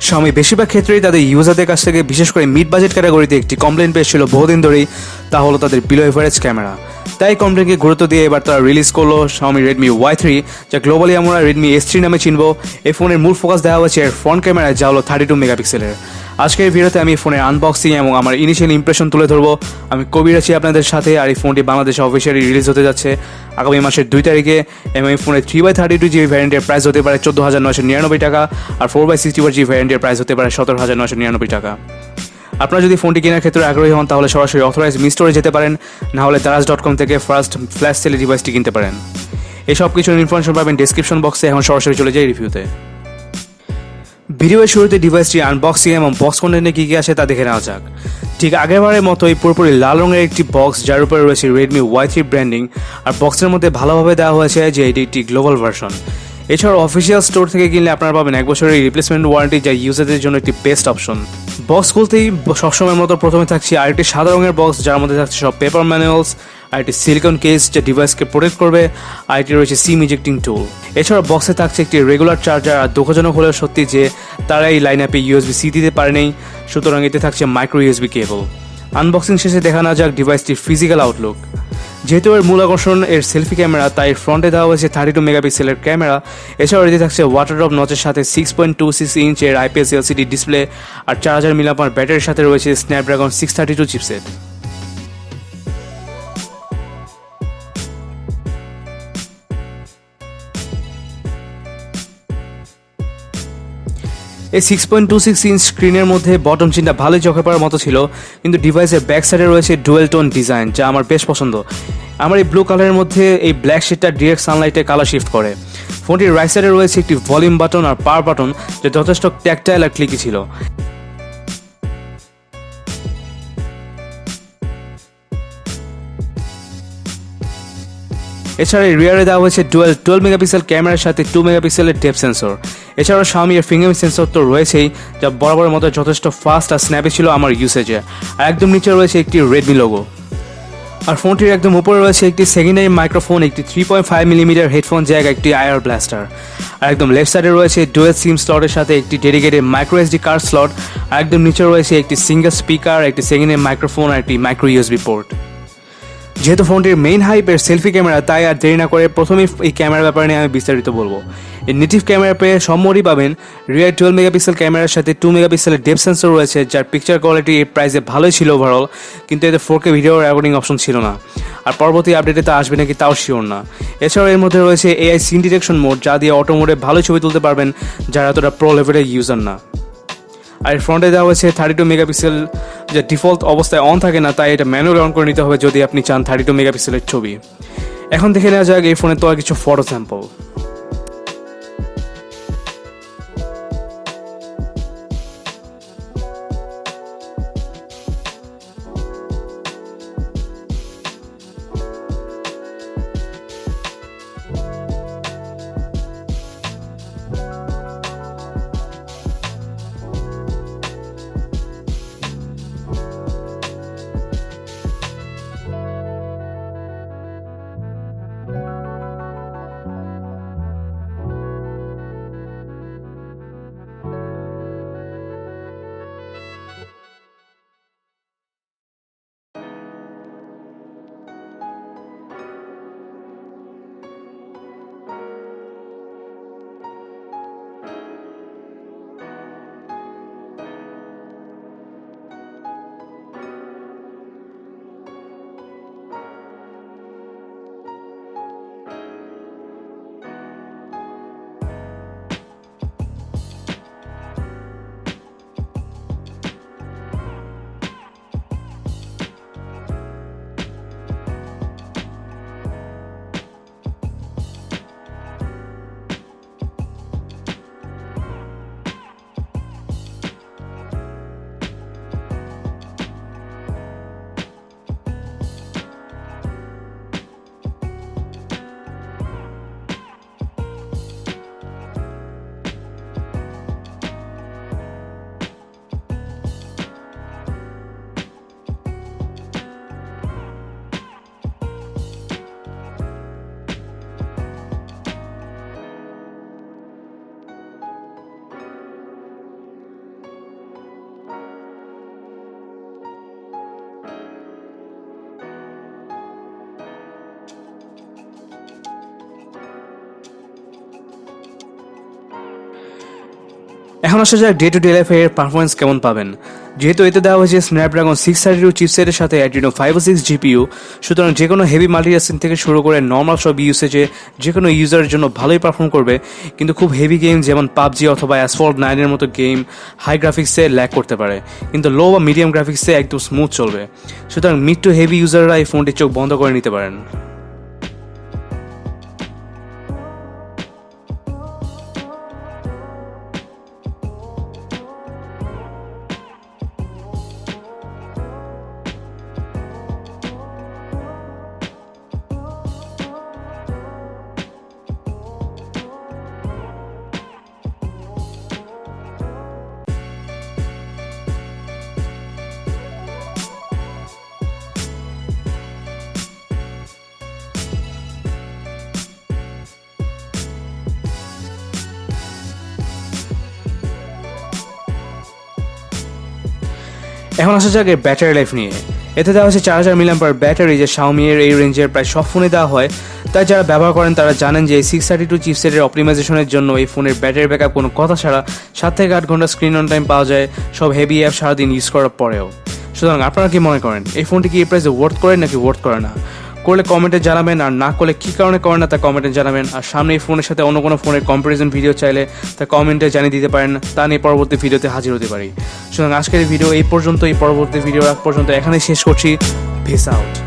Xiaomi বেশিরভাগ ক্ষেত্রেই তাদের ইউজারদের কাছ থেকে বিশেষ করে মিড বাজেট ক্যাটাগরিতে একটি কমপ্লেন পেয়েছিল বহুদিন ধরেই, তা হলো তাদের বিলো এভারেজ ক্যামেরা। তাই কমপ্লেনকে গুরুত্ব দিয়ে এবার তারা রিলিজ করলো Xiaomi Redmi Y3, যা গ্লোবালি আমরা Redmi S3 নামে চিনব। এই ফোনের মূল ফোকাস দেওয়া হয়েছে এর ফ্রন্ট ক্যামেরায়, যা হলো 32 মেগাপিক্সেলের। আজকের ভিডিওতে আমি ফোনের আনবক্সিং এবং আমার ইনিশিয়াল ইমপ্রেশন তুলে ধরবো। আমি কবির আছি আপনাদের সাথে, আর এই ফোনটি বাংলাদেশে অফিসিয়ালি রিলিজ হতে যাচ্ছে আগামী মাসের 2 তারিখে। এবং এই ফোনের 3x32GB ভ্যারিয়েন্টের প্রাইস হতে পারে 14,999 টাকা, আর 4x64GB ভ্যারিয়েন্টের প্রাইস হতে পারে 17,999 টাকা। আপনারা যদি ফোনটি কেনার ক্ষেত্রে আগ্রহী হন তাহলে সরাসরি Authorized Mi Stores যেতে পারেন, না হলে daraz.com থেকে ফার্স্ট ফ্ল্যাশ সেলে ডিভাইসটি কিনতে পারেন। এই সব কিছুর ইনফরমেশন পাবেন ডেসক্রিপশন বক্সে। এখন সরাসরি চলে যাই রিভিউতে। ভিডিওর শুরুতে ডিভাইসটি আনবক্সিং এবং বক্স কন্টেন্টে কী কী আছে তা দেখে নেওয়া যাক। ঠিক আগেরবারের মতোই পুরোপুরি লাল রঙের একটি বক্স, যার উপরে রয়েছে Redmi Y3 ব্র্যান্ডিং, আর বক্সের মধ্যে ভালোভাবে দেওয়া হয়েছে যে এটি একটি গ্লোবাল ভার্সন। এছাড়াও অফিসিয়াল স্টোর থেকে কিনলে আপনারা পাবেন 1 বছরের রিপ্লেসমেন্ট ওয়ারেন্টি, যা ইউজারদের জন্য একটি বেস্ট অপশন। বক্স খুলতেই সবসময়ের মতো প্রথমে থাকছে আরেকটি সাদা রঙের বক্স, যার মধ্যে থাকছে সব পেপার ম্যানুয়ালস, আর একটি সিলিকন কেস যা ডিভাইসকে প্রোটেক্ট করবে, আর এটি রয়েছে সিম ইজেক্টিং টুল। এছাড়াও বক্সে থাকছে একটি রেগুলার চার্জার, আর দুঃখজনক হলেও সত্যি যে তারা এই লাইন আপে USB-C দিতে পারেনি, সুতরাং এতে থাকছে মাইক্রো USB কেবল। আনবক্সিং শেষে দেখা না যাক ডিভাইসটির ফিজিক্যাল আউটলুক। যেহেতু এর মূল আকর্ষণ এর সেলফি ক্যামেরা, তাই ফ্রন্টে দেওয়া হয়েছে 32 মেগাপিক্সেলের ক্যামেরা। এছাড়াও এতে থাকছে ওয়াটার ড্রপ নচের সাথে 6.26 ইঞ্চের IPS LCD ডিসপ্লে, আর 4000 mAh ব্যাটারির সাথে রয়েছে Snapdragon 632 চিপসেট। এই 6.26 ইঞ্চ স্ক্রিনের মধ্যে বটম চিনটা ভালোই চোখে পড়ার মতো ছিল, কিন্তু ডিভাইসের ব্যাক সাইডে রয়েছে ডুয়েল টোন ডিজাইন, যা আমার বেশ পছন্দ। আমার এই ব্লু কালারের মধ্যে এই ব্ল্যাক শেডটা ডিরেক্ট সানলাইটে কালার শিফট করে। ফোনটির রাইট সাইডে রয়েছে একটি ভলিউম বাটন আর পাওয়ার বাটন, যা যথেষ্ট ট্যাকটাইল আর ক্লিকি ছিল। এছাড়া রিয়ারে দেওয়া হয়েছে ডুয়েল 12 মেগাপিক্সেল ক্যামেরার সাথে 2 মেগাপিক্সেলের ডেপথ সেন্সর। এছাড়াও Xiaomi এর ফিঙ্গারপ্রিন্ট সেন্সর তো রয়েছেই, যা বরাবরের মতো যথেষ্ট ফাস্ট আর স্ন্যাপি ছিল আমার ইউসেজে। আর একদম নিচে রয়েছে একটি Redmi লোগো। আর ফোনটির একদম উপরে রয়েছে একটি সেকেন্ডারি মাইক্রোফোন, একটি 3.5mm হেডফোন জ্যাক, একটি IR ব্লাস্টার। আর একদম লেফট সাইডে রয়েছে ডুয়েল সিম স্লটের সাথে একটি dedicated micro SD card slot. আর একদম নিচে রয়েছে একটি সিঙ্গেল স্পিকার, একটি সেকেন্ডারি মাইক্রোফোন আর একটি মাইক্রো USB পোর্ট। যেহেতু ফোনটির মেইন হাইপ এর সেলফি ক্যামেরা, তাই আর দেরি না করে প্রথমেই এই ক্যামেরার ব্যাপারে নিয়ে আমি বিস্তারিত বলবো। এই নেটিভ ক্যামেরা পেয়ে সম্মতি পাবেন। রিয়ার 12 মেগাপিক্সেল ক্যামেরার সাথে 2 মেগাপিক্সেলের ডেপথ সেন্সর রয়েছে, যার পিকচার কোয়ালিটি এই প্রাইসে ভালোই ছিল ওভারঅল, কিন্তু এতে 4K ভিডিও রেকর্ডিং অপশন ছিল না। আর পরবর্তী আপডেটে তা আসবে নাকি তাও শিওর না। এছাড়াও এর মধ্যে রয়েছে AI সিন ডিটেকশন মোড, যা দিয়ে অটো মোডে ভালো ছবি তুলতে পারবেন যারা এতটা প্রো লেভেলের ইউজার না। আর ফ্রন্টে দেওয়া হয়েছে 32 মেগাপিক্সেল, যা ডিফল্ট অবস্থায় অন থাকে না, তাই এটা ম্যানুয়ালি অন করে নিতে হবে যদি আপনি চান 32 মেগাপিক্সেলের ছবি। এখন দেখে নেওয়া যাক এই ফোনের তো আর কিছু ফটো স্যাম্পল। এখন আসা যাক ডে টু ডে লাইফে এর পারফরমেন্স কেমন পাবেন। যেহেতু এতে দেওয়া হয়েছে স্ন্যাপড্রাগন 632 চিপসেটের সাথে Adreno 506 জিপিইউ, সুতরাং যে কোনো হেভি মাল্টিটাস্কিং থেকে শুরু করে নর্মাল সব ইউসেজে যে কোনো ইউজারের জন্য ভালোই পারফর্ম করবে। কিন্তু খুব হেভি গেম যেমন পাবজি অথবা অ্যাসফল্ট 9 এর মতো গেম হাই গ্রাফিক্সে ল্যাগ করতে পারে, কিন্তু লো বা মিডিয়াম গ্রাফিক্সে একদম স্মুথ চলবে। সুতরাং মিড টু হেভি ইউজাররা এই ফোনটি চোখ বন্ধ করে নিতে পারেন। এখন আসা যাক এর ব্যাটারি লাইফ নিয়ে। এতে দেওয়া হচ্ছে 4000 mAh ব্যাটারি, যে Xiaomi এর এই রেঞ্জের প্রায় সব ফোনে দেওয়া হয়। তাই যারা ব্যবহার করেন তারা জানেন যে এই 632 চিপসেটের অপটিমাইজেশনের জন্য এই ফোনের ব্যাটারি ব্যাকআপ কোনো কথা ছাড়া 7 থেকে 8 ঘন্টা স্ক্রিন অন টাইম পাওয়া যায় সব হেভি অ্যাপ সারাদিন ইউজ করার পরেও। সুতরাং আপনারা কি মনে করেন এই ফোনটি কি এই প্রাইসে ওয়ার্থ করে নাকি ওয়ার্থ করে না? করলে কমেন্টে জানাবেন, আর না করলে কী কারণে করেন না তা কমেন্টে জানাবেন। আর সামনে এই ফোনের সাথে অন্য কোনো ফোনের কম্পারিজন ভিডিও চাইলে তা কমেন্টে জানিয়ে দিতে পারেন, তা নিয়ে পরবর্তী ভিডিওতে হাজির হতে পারি। সুতরাং আজকের ভিডিও এই পর্যন্ত, এই পরবর্তী ভিডিও আগ পর্যন্ত এখানেই শেষ করছি। Piece out.